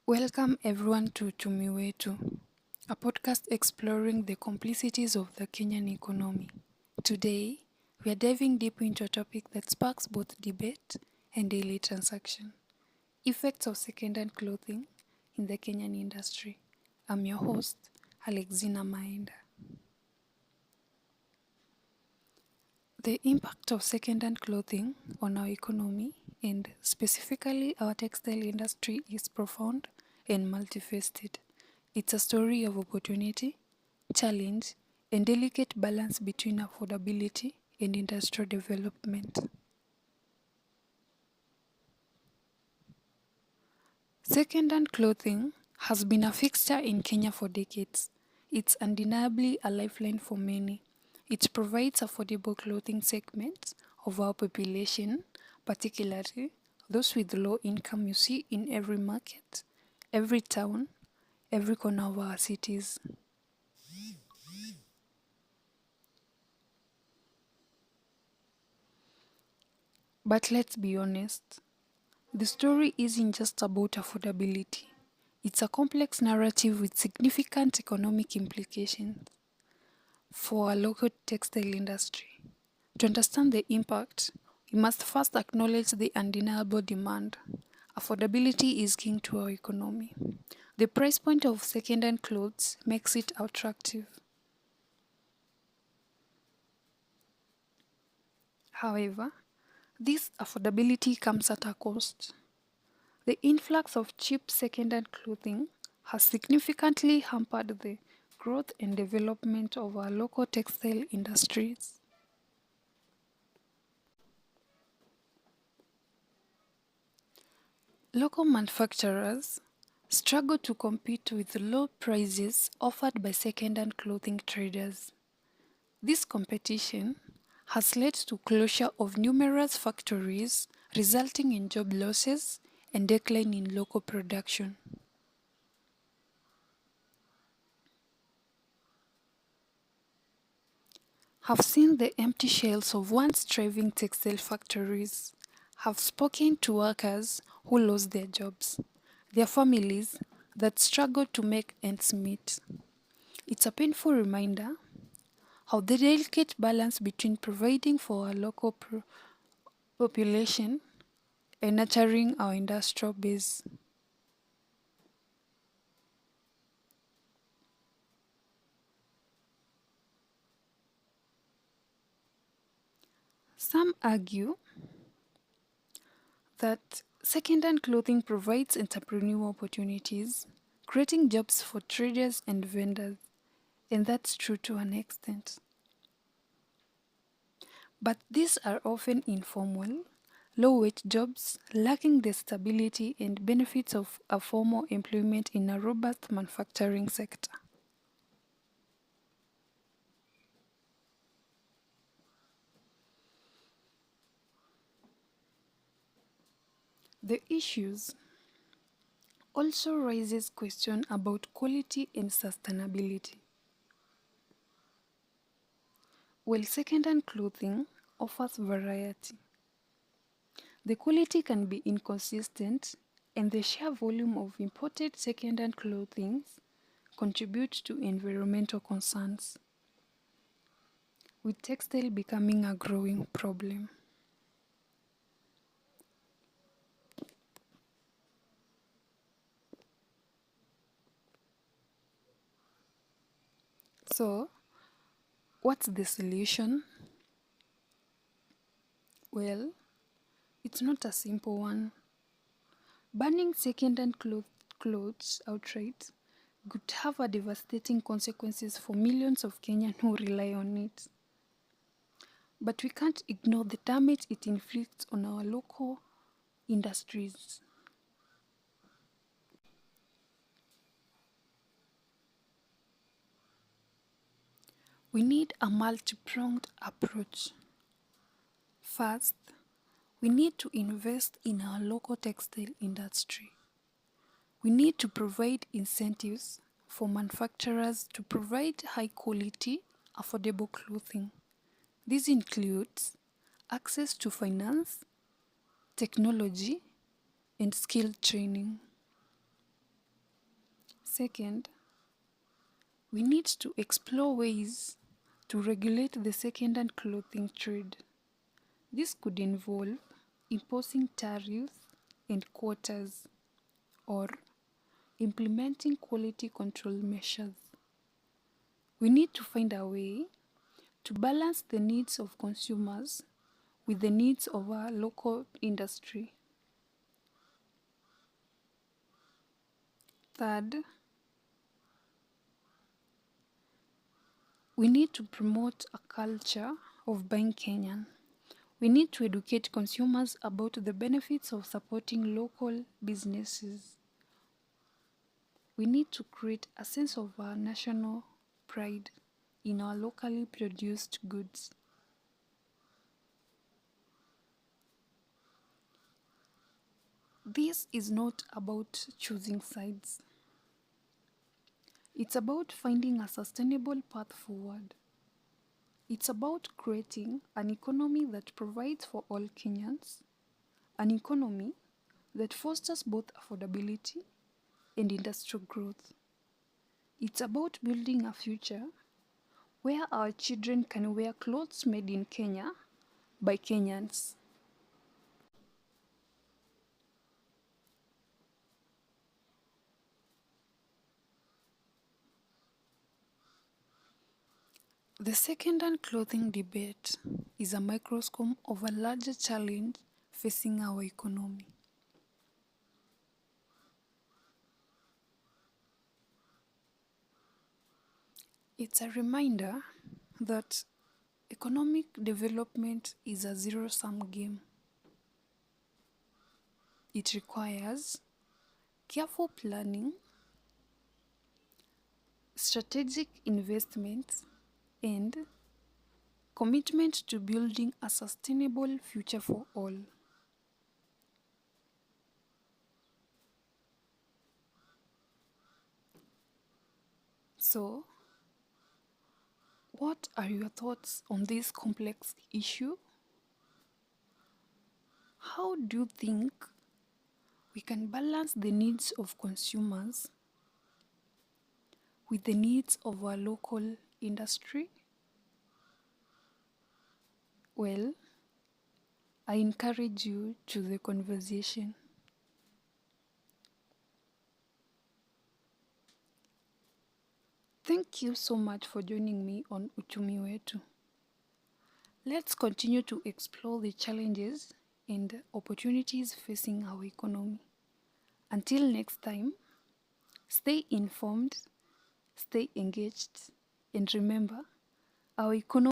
Welcome everyone to Tumiwetu, a podcast exploring the complexities of the Kenyan economy. Today, we are diving deep into a topic that sparks both debate and daily transaction: effects of second-hand clothing in the Kenyan industry. I'm your host, Alexina Maenda. The impact of second-hand clothing on our economy and specifically our textile industry is profound and multifaceted. It's a story of opportunity, challenge, and delicate balance between affordability and industrial development. Second-hand clothing has been a fixture in Kenya for decades. It's undeniably a lifeline for many. It provides affordable clothing segments of our population, particularly those with low income you see in every market, every town, every corner of our cities. But let's be honest, the story isn't just about affordability. It's a complex narrative with significant economic implications for our local textile industry. To understand the impact, we must first acknowledge the undeniable demand. Affordability is king to our economy. The price point of second-hand clothes makes it attractive. However, this affordability comes at a cost. The influx of cheap second-hand clothing has significantly hampered the growth and development of our local textile industries. Local manufacturers struggle to compete with the low prices offered by second-hand clothing traders. This competition has led to closure of numerous factories, resulting in job losses and decline in local production. Have seen the empty shells of once thriving textile factories. Have spoken to workers who lost their jobs, their families that struggle to make ends meet. It's a painful reminder how the delicate balance between providing for our local population and nurturing our industrial base. Some argue that second-hand clothing provides entrepreneurial opportunities, creating jobs for traders and vendors, and that's true to an extent. But these are often informal, low-wage jobs lacking the stability and benefits of a formal employment in a robust manufacturing sector. The issues also raises question about quality and sustainability. While second-hand clothing offers variety, the quality can be inconsistent and the sheer volume of imported second-hand clothing contribute to environmental concerns, with textile becoming a growing problem. So, what's the solution? Well, it's not a simple one. Banning second-hand clothes outright could have a devastating consequences for millions of Kenyans who rely on it. But we can't ignore the damage it inflicts on our local industries. We need a multi-pronged approach. First, we need to invest in our local textile industry. We need to provide incentives for manufacturers to provide high quality, affordable clothing. This includes access to finance, technology, and skill training. Second, we need to explore ways to regulate the second-hand clothing trade. This could involve imposing tariffs and quotas or implementing quality control measures. We need to find a way to balance the needs of consumers with the needs of our local industry. Third, we need to promote a culture of buying Kenyan. We need to educate consumers about the benefits of supporting local businesses. We need to create a sense of our national pride in our locally produced goods. This is not about choosing sides. It's about finding a sustainable path forward. It's about creating an economy that provides for all Kenyans, an economy that fosters both affordability and industrial growth. It's about building a future where our children can wear clothes made in Kenya by Kenyans. The second-hand clothing debate is a microcosm of a larger challenge facing our economy. It's a reminder that economic development is a zero-sum game. It requires careful planning, strategic investments, and commitment to building a sustainable future for all. So, what are your thoughts on this complex issue? How do you think we can balance the needs of consumers with the needs of our local industry? Well, I encourage you to the conversation. Thank you so much for joining me on Uchumi Wetu. Let's continue to explore the challenges and opportunities facing our economy. Until next time, stay informed, stay engaged, and remember, our economy